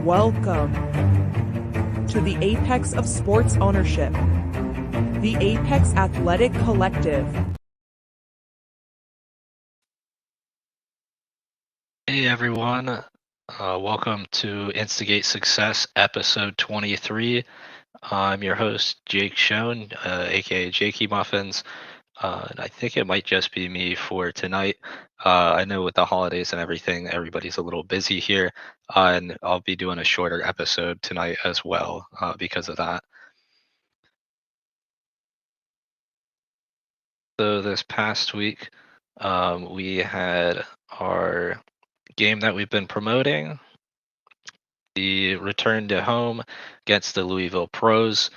Welcome to the apex of sports ownership, the Apex Athletic Collective. Hey everyone, welcome to Instigate Success episode 23. I'm your host, Jake Schoen, aka Jakey Muffins, and I think it might just be me for tonight. I know with the holidays and everything, everybody's a little busy here, and I'll be doing a shorter episode tonight as well because of that. So this past week, we had our game that we've been promoting, the return to home against the Louisville Pros.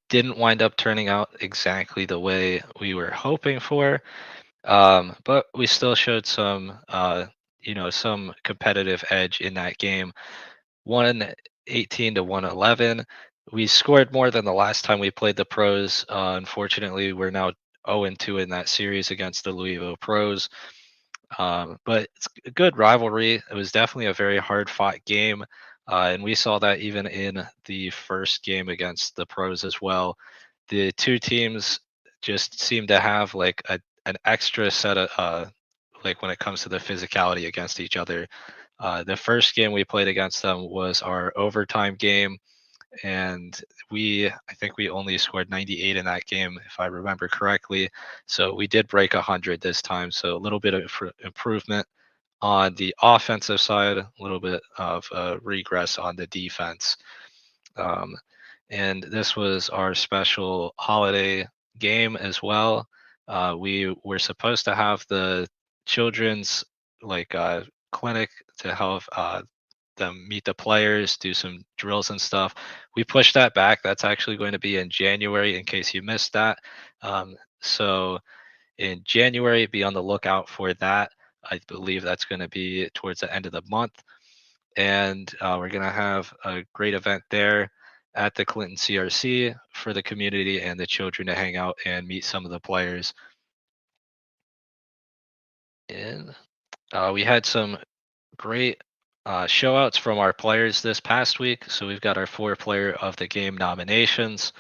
Didn't wind up turning out exactly the way we were hoping for, but we still showed some competitive edge in that game. 118 to 111. We scored more than the last time we played the Pros. Unfortunately, we're now 0-2 in that series against the Louisville Pros. But it's a good rivalry. It was definitely a very hard fought game. And we saw that even in the first game against the Pros as well. The two teams just seem to have like an extra set of like when it comes to the physicality against each other. The first game we played against them was our overtime game, and I think we only scored 98 in that game if I remember correctly. So we did break 100 this time, so a little bit of improvement on the offensive side, a little bit of regress on the defense. um, and this was our special holiday game as well. We were supposed to have the children's like clinic to help them meet the players, do some drills and stuff. We pushed that back. That's actually going to be in January, in case you missed that. So in January, be on the lookout for that. I believe that's going to be towards the end of the month, and we're going to have a great event there at the Clinton CRC for the community and the children to hang out and meet some of the players. And we had some great show outs from our players this past week. So we've got our 4 player of the game nominations.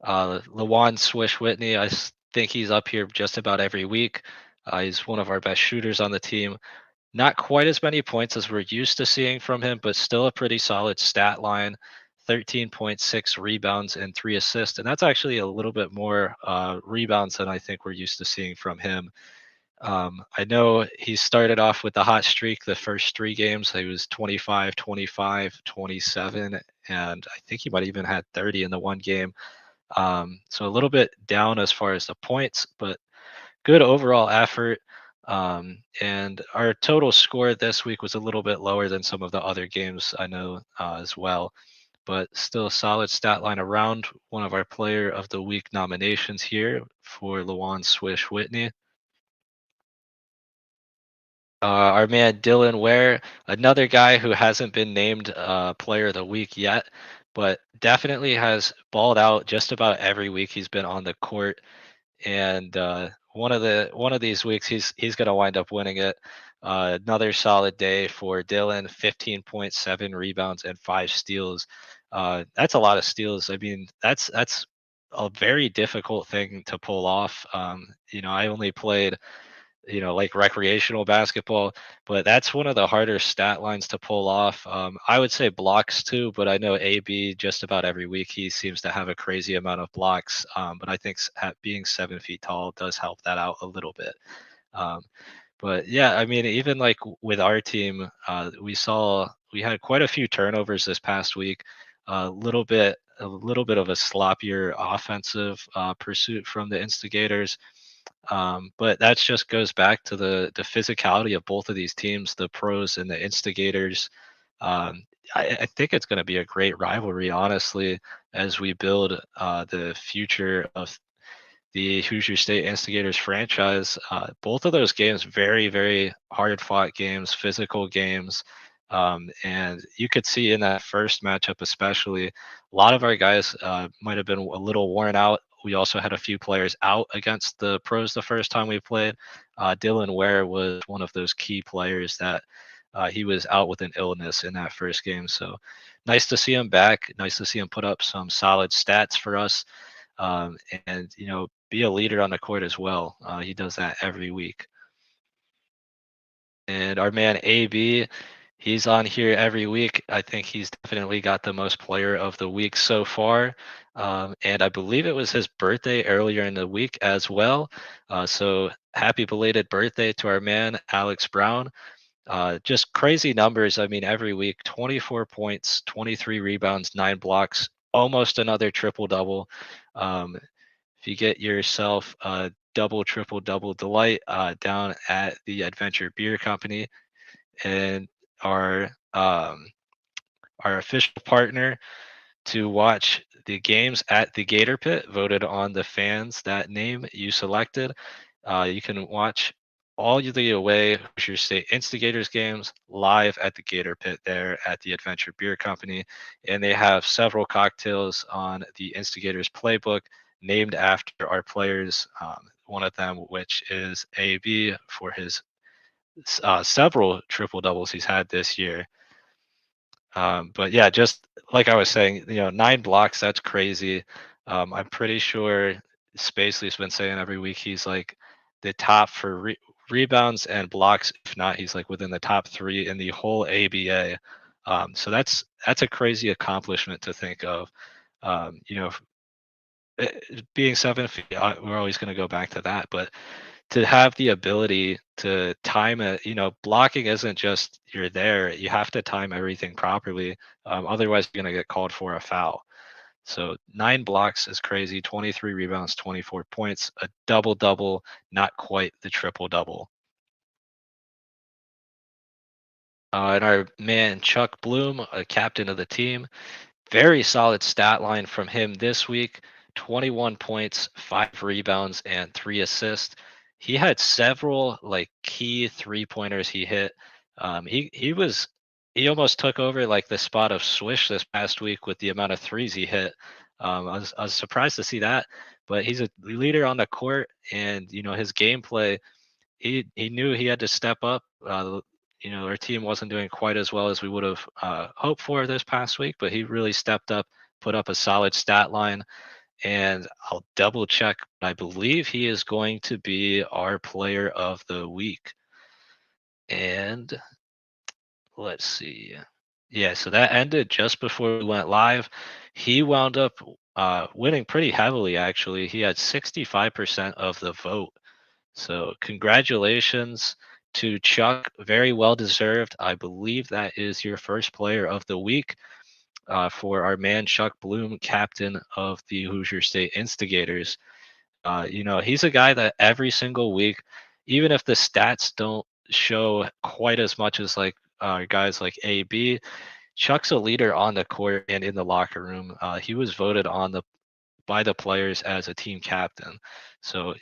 Lawan Swish Whitney, think he's up here just about every week. He's one of our best shooters on the team. Not quite as many points as we're used to seeing from him, but still a pretty solid stat line. 13.6 rebounds and 3 assists. And that's actually a little bit more rebounds than I think we're used to seeing from him. I know he started off with the hot streak the first 3 games. He was 25, 25, 27, and I think he might even had 30 in the one game. So a little bit down as far as the points, but good overall effort. And our total score this week was a little bit lower than some of the other games I know as well, but still a solid stat line around. One of our player of the week nominations here for Lawan Swish Whitney. Our man Dylan Ware, another guy who hasn't been named player of the week yet, but definitely has balled out just about every week he's been on the court. And one of these weeks he's going to wind up winning it. Another solid day for Dylan. 15.7 rebounds and 5 steals. That's a lot of steals. I mean, that's a very difficult thing to pull off. I only played like recreational basketball, but that's one of the harder stat lines to pull off. I would say blocks too, but I know AB just about every week he seems to have a crazy amount of blocks. But I think being 7 feet tall does help that out a little bit. Um, but yeah, I mean, even like with our team, we had quite a few turnovers this past week. A little bit of a sloppier offensive pursuit from the Instigators. But that just goes back to the physicality of both of these teams, the Pros and the Instigators. I think it's going to be a great rivalry, honestly, as we build the future of the Hoosier State Instigators franchise. Both of those games, very, very hard fought games, physical games. And you could see in that first matchup, especially, a lot of our guys might have been a little worn out. We also had a few players out against the Pros the first time we played. Dylan Ware was one of those key players that he was out with an illness in that first game. So nice to see him back. Nice to see him put up some solid stats for us, um, and be a leader on the court as well. He does that every week. And our man AB, he's on here every week. I think he's definitely got the most player of the week so far. And I believe it was his birthday earlier in the week as well. So happy belated birthday to our man, Alex Brown. Just crazy numbers. I mean, every week, 24 points, 23 rebounds, 9 blocks, almost another triple double. Um, if you get yourself a double, triple, double delight down at the Adventure Beer Company, and our um, our official partner to watch the games at the Gator Pit, voted on the fans that name you selected. You can watch all of the away Hoosier State Instigators games live at the Gator Pit there at the Adventure Beer Company. And they have several cocktails on the Instigators playbook named after our players. One of them, which is AB for his several triple doubles he's had this year. But yeah, just like I was saying, 9 blocks, that's crazy. I'm pretty sure Spacely's been saying every week he's like the top for rebounds and blocks. If not, he's like within the top three in the whole ABA. So that's a crazy accomplishment to think of. Um, you know, being 7 feet, we're always going to go back to that, but to have the ability to time it, blocking isn't just you're there. You have to time everything properly. Otherwise, you're going to get called for a foul. So 9 blocks is crazy. 23 rebounds, 24 points, a double double, not quite the triple double. And our man Chuck Bloom, a captain of the team, very solid stat line from him this week. 21 points, 5 rebounds, and 3 assists. He had several like key 3-pointers he hit. He almost took over like the spot of Swish this past week with the amount of threes he hit. I was surprised to see that, but he's a leader on the court, and his gameplay. He knew he had to step up. Our team wasn't doing quite as well as we would have hoped for this past week, but he really stepped up, put up a solid stat line, and I'll double check. I believe he is going to be our player of the week. And let's see. Yeah, so that ended just before we went live. He wound up winning pretty heavily, actually. He had 65% of the vote. So congratulations to Chuck. Very well deserved. I believe that is your first player of the week for our man Chuck Bloom, captain of the Hoosier State Instigators. He's a guy that every single week, even if the stats don't show quite as much as like guys like AB, Chuck's a leader on the court and in the locker room. He was voted on by the players as a team captain. So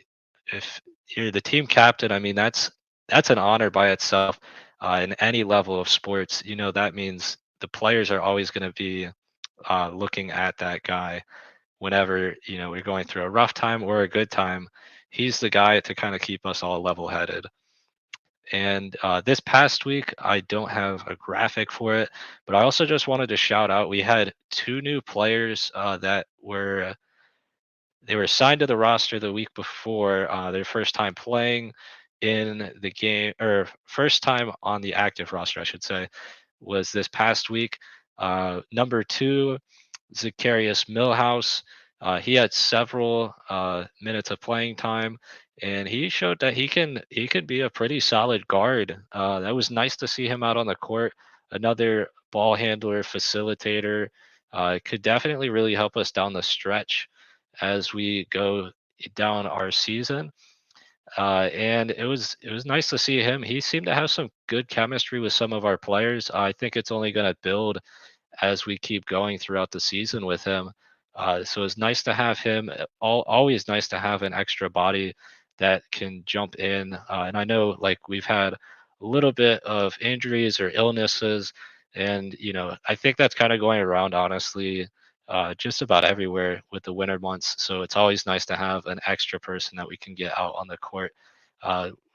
if you're the team captain, I mean that's an honor by itself. In any level of sports, that means the players are always going to be looking at that guy whenever we're going through a rough time or a good time. He's the guy to kind of keep us all level-headed. And this past week, I don't have a graphic for it, but I also just wanted to shout out we had 2 new players that were they were assigned to the roster the week before their first time playing in the game, or first time on the active roster, I should say, was this past week. Number 2, Zacharias Millhouse. He had several minutes of playing time, and he showed that he could be a pretty solid guard. That was nice to see him out on the court. Another ball handler, facilitator, could definitely really help us down the stretch as we go down our season. And it was nice to see him. He seemed to have some good chemistry with some of our players. I think it's only going to build as we keep going throughout the season with him. So it's nice to have him. Always nice to have an extra body that can jump in. And I know like we've had a little bit of injuries or illnesses, and I think that's kind of going around honestly, just about everywhere with the winter months. So it's always nice to have an extra person that we can get out on the court.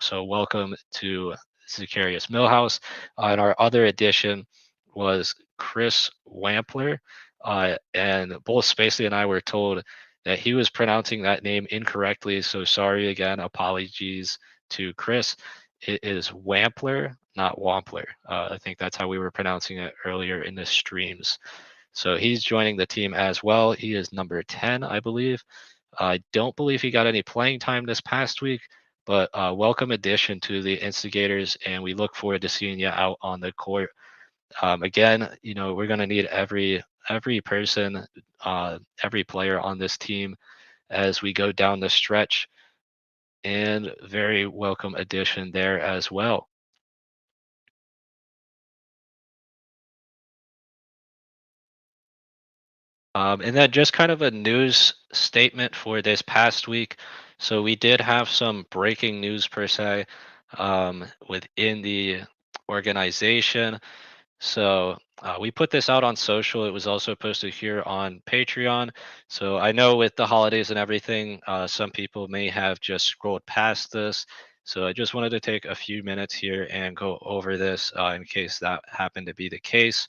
So welcome to Zacharias Millhouse. And our other addition was Chris Wampler. And both Spacey and I were told that he was pronouncing that name incorrectly. So sorry again. Apologies to Chris. It is Wampler, not Wampler. I think that's how we were pronouncing it earlier in the streams. So he's joining the team as well. He is number 10, I believe. I don't believe he got any playing time this past week, but welcome addition to the Instigators, and we look forward to seeing you out on the court. Again, we're going to need every person, every player on this team as we go down the stretch, and very welcome addition there as well. And then just kind of a news statement for this past week. So we did have some breaking news per se within the organization. So we put this out on social. It was also posted here on Patreon. So I know with the holidays and everything, some people may have just scrolled past this. So I just wanted to take a few minutes here and go over this in case that happened to be the case.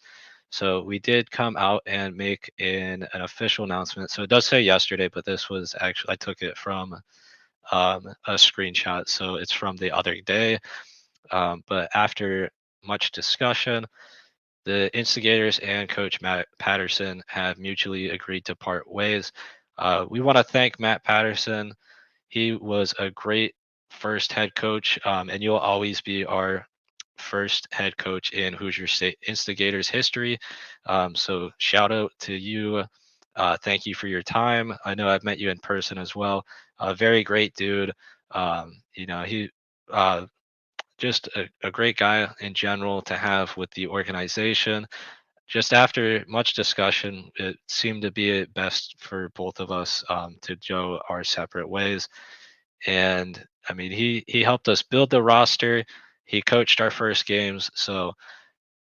So we did come out and make an official announcement. So it does say yesterday, but this was actually, I took it from a screenshot. So it's from the other day. But after much discussion, the Instigators and Coach Matt Patterson have mutually agreed to part ways. We want to thank Matt Patterson. He was a great first head coach, and you'll always be our first head coach in Hoosier State Instigators history. So shout out to you. Thank you for your time. I know I've met you in person as well. A very great dude. He just a great guy in general to have with the organization. Just after much discussion, it seemed to be best for both of us to go our separate ways. And I mean, he helped us build the roster. He coached our first games. So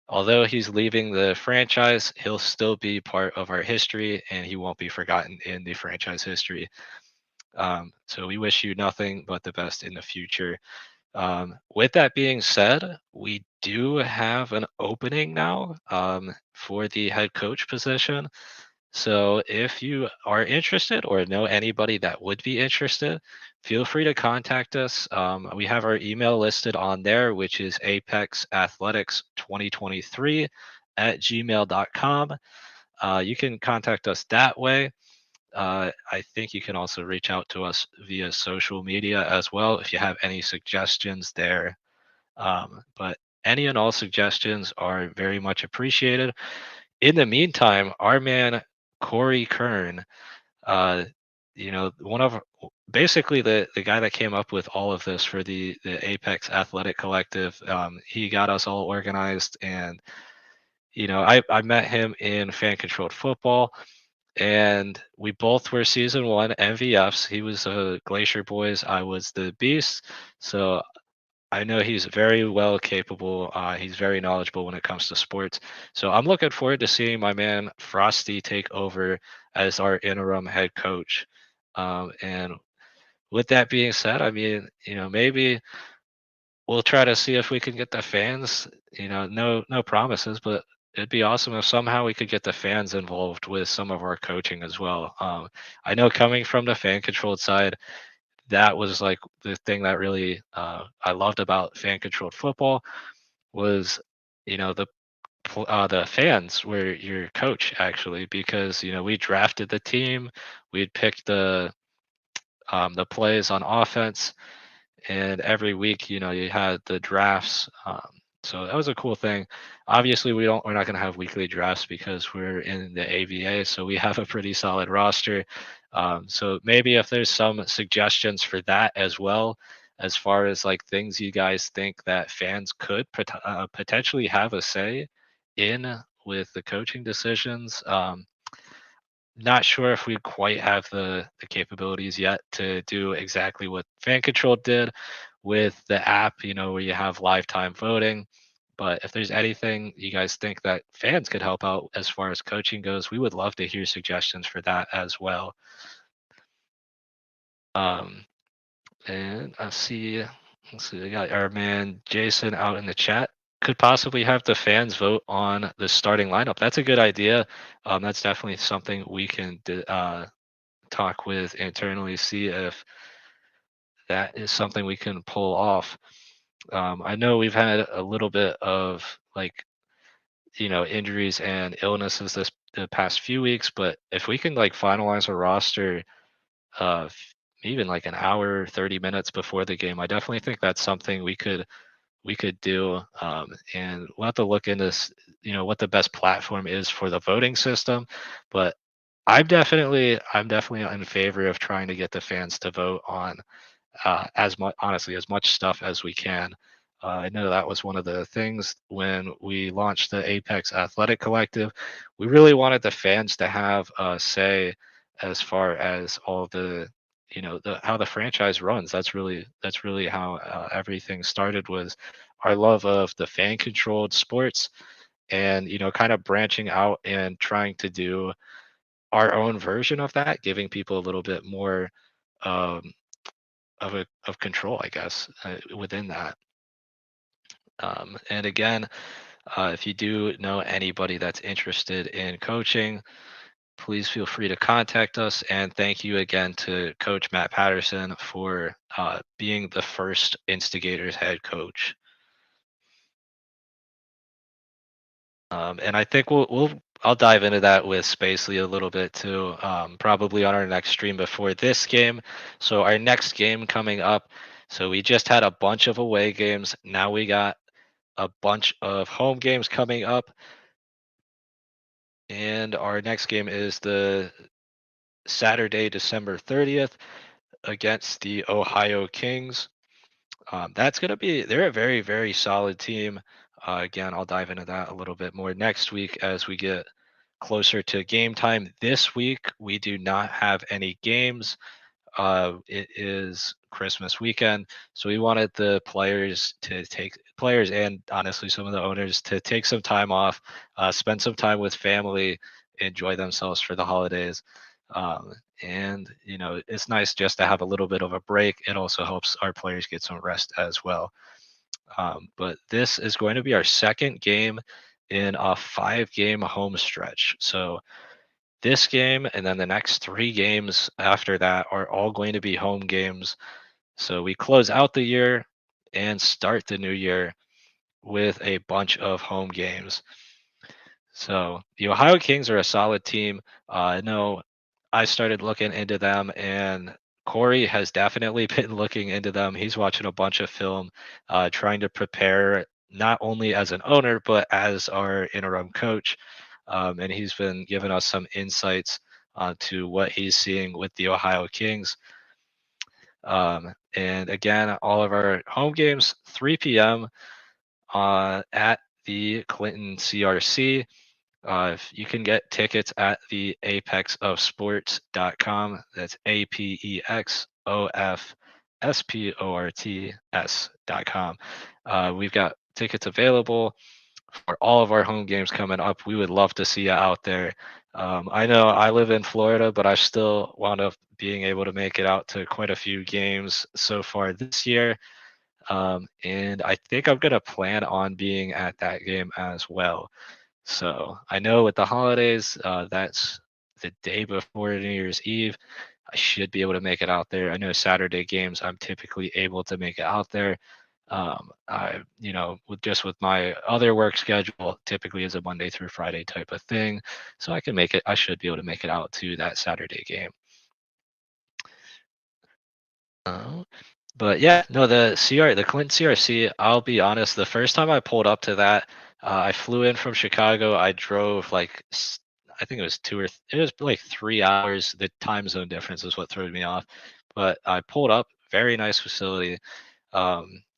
although he's leaving the franchise, he'll still be part of our history, and he won't be forgotten in the franchise history. So we wish you nothing but the best in the future. With that being said, we do have an opening now for the head coach position. So if you are interested or know anybody that would be interested, feel free to contact us. We have our email listed on there, which is apexathletics2023 at gmail.com. You can contact us that way. I think you can also reach out to us via social media as well if you have any suggestions there. But any and all suggestions are very much appreciated. In the meantime, our man Corey Kern, one of basically the guy that came up with all of this for the Apex Athletic Collective. He got us all organized, and I met him in fan controlled football, and we both were season one MVFs. He was Glacier Boys. I was the Beast. So I know he's very well capable. He's very knowledgeable when it comes to sports. So I'm looking forward to seeing my man Frosty take over as our interim head coach. And with that being said, I mean, maybe we'll try to see if we can get the fans. No promises, but it'd be awesome if somehow we could get the fans involved with some of our coaching as well. I know coming from the fan controlled side, that was like the thing that really I loved about fan controlled football was the fans were your coach actually, because we drafted the team, we'd pick the plays on offense, and every week you had the drafts. So that was a cool thing. Obviously we're not going to have weekly drafts because we're in the AVA, so we have a pretty solid roster. So maybe if there's some suggestions for that as well, as far as like things you guys think that fans could potentially have a say in with the coaching decisions. Not sure if we quite have the capabilities yet to do exactly what fan control did with the app, where you have live time voting. But if there's anything you guys think that fans could help out as far as coaching goes, we would love to hear suggestions for that as well. Um, and I see So we got our man Jason out in the chat. Could possibly have the fans vote on the starting lineup. That's a good idea. That's definitely something we can talk with internally, see if that is something we can pull off. I know we've had a little bit of like injuries and illnesses the past few weeks, but if we can like finalize a roster even like an hour, 30 minutes before the game, I definitely think that's something we could do. And we'll have to look into what the best platform is for the voting system. But I'm definitely in favor of trying to get the fans to vote on as much, honestly, as much stuff as we can. I know that was one of the things when we launched the Apex Athletic Collective. We really wanted the fans to have a say as far as all the how the franchise runs. That's really how everything started, was our love of the fan controlled sports, and kind of branching out and trying to do our own version of that, giving people a little bit more um, of control, I guess, within that. And again, if you do know anybody that's interested in coaching, please feel free to contact us. And thank you again to Coach Matt Patterson for being the first Instigators head coach. And I think I'll dive into that with Spacely a little bit too, probably on our next stream before this game. So our next game coming up. So we just had a bunch of away games. Now we got a bunch of home games coming up, and our next game is the Saturday, December 30th against the Ohio Kings. That's going to they're a very, very solid team. Again, I'll dive into that a little bit more next week as we get closer to game time. This week, we do not have any games. It is Christmas weekend, so we wanted the players and honestly some of the owners to take some time off, spend some time with family, enjoy themselves for the holidays. And it's nice just to have a little bit of a break. It also helps our players get some rest as well. But this is going to be our second game in a 5-game home stretch. So this game and then the next 3 games after that are all going to be home games. So we close out the year and start the new year with a bunch of home games. So the Ohio Kings are a solid team. I know I started looking into them, and Corey has definitely been looking into them. He's watching a bunch of film, trying to prepare not only as an owner but as our interim coach. And he's been giving us some insights to what he's seeing with the Ohio Kings. And again, all of our home games 3 p.m. At the Clinton CRC. If you can get tickets at the apexofsports.com. That's apexofsports.com. We've got tickets available for all of our home games coming up. We would love to see you out there. I know I live in Florida, but I still wound up being able to make it out to quite a few games so far this year. And I think I'm going to plan on being at that game as well. So I know with the holidays, that's the day before New Year's Eve. I should be able to make it out there. I know Saturday games, I'm typically able to make it out there. With my other work schedule, typically is a Monday through Friday type of thing. So I can make it, I should be able to make it out to that Saturday game. Uh, but yeah, no, the Clinton CRC, I'll be honest, the first time I pulled up to that, I flew in from Chicago. I drove like, I think it was it was like 3 hours. The time zone difference is what threw me off. But I pulled up, very nice facility.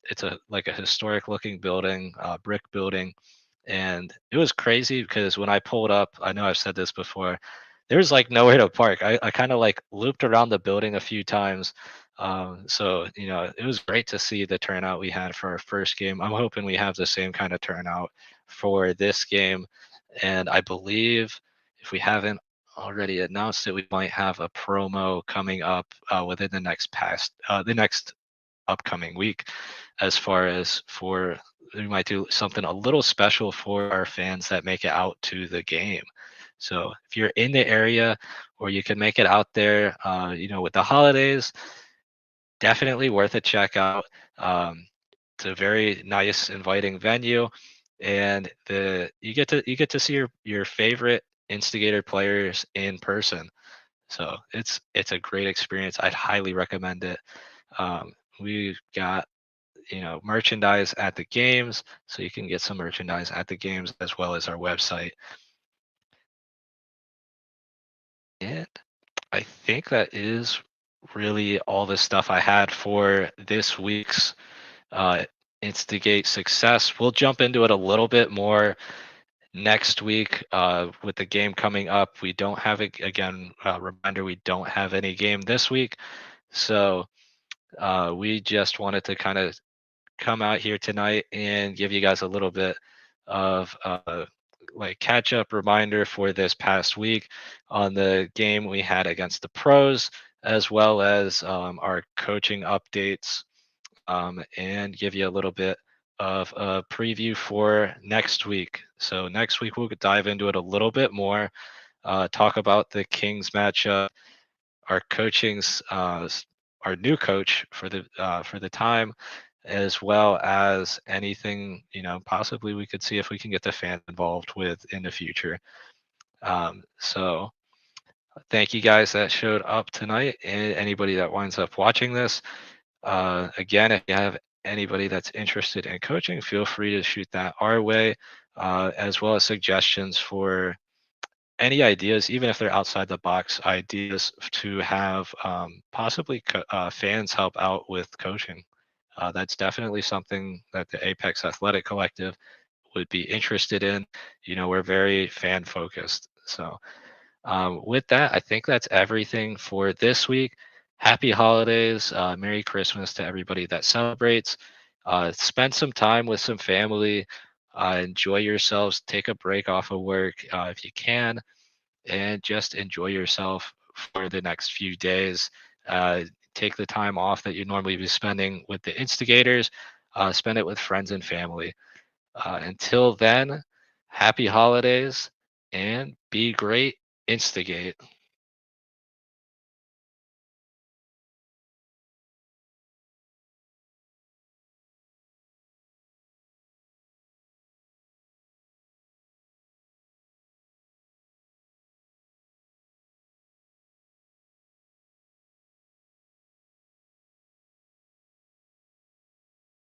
It's like a historic looking building, brick building. And it was crazy because when I pulled up, I know I've said this before, there's like nowhere to park. I kind of like looped around the building a few times. So it was great to see the turnout we had for our first game. I'm hoping we have the same kind of turnout for this game. And I believe if we haven't already announced it, we might have a promo coming up within the next upcoming week. As far as for we might do something a little special for our fans that make it out to the game. So if you're in the area or you can make it out there, with the holidays, definitely worth a check out. It's a very nice, inviting venue, and the you get to see your favorite Instigator players in person. So it's a great experience. I'd highly recommend it. We've got merchandise at the games, so you can get some merchandise at the games as well as our website. And I think that is really all the stuff I had for this week's uh, Instigate success. We'll jump into it a little bit more next week with the game coming up. We don't have it again. Reminder: we don't have any game this week, so we just wanted to kind of come out here tonight and give you guys a little bit of like catch up reminder for this past week on the game we had against the pros, as well as our coaching updates, and give you a little bit of a preview for next week. So next week we'll dive into it a little bit more, talk about the Kings matchup, our coaching's our new coach for the time, as well as anything possibly we could see if we can get the fans involved with in the future. So thank you guys that showed up tonight, and anybody that winds up watching this. Again, if you have anybody that's interested in coaching, feel free to shoot that our way, as well as suggestions for any ideas, even if they're outside the box ideas to have possibly fans help out with coaching. That's definitely something that the Apex Athletic Collective would be interested in. We're very fan focused. So with that, I think that's everything for this week. Happy holidays. Merry Christmas to everybody that celebrates. Spend some time with some family. Enjoy yourselves. Take a break off of work if you can, and just enjoy yourself for the next few days. Take the time off that you'd normally be spending with the instigators. Spend it with friends and family. Until then, happy holidays and be great. Instigate.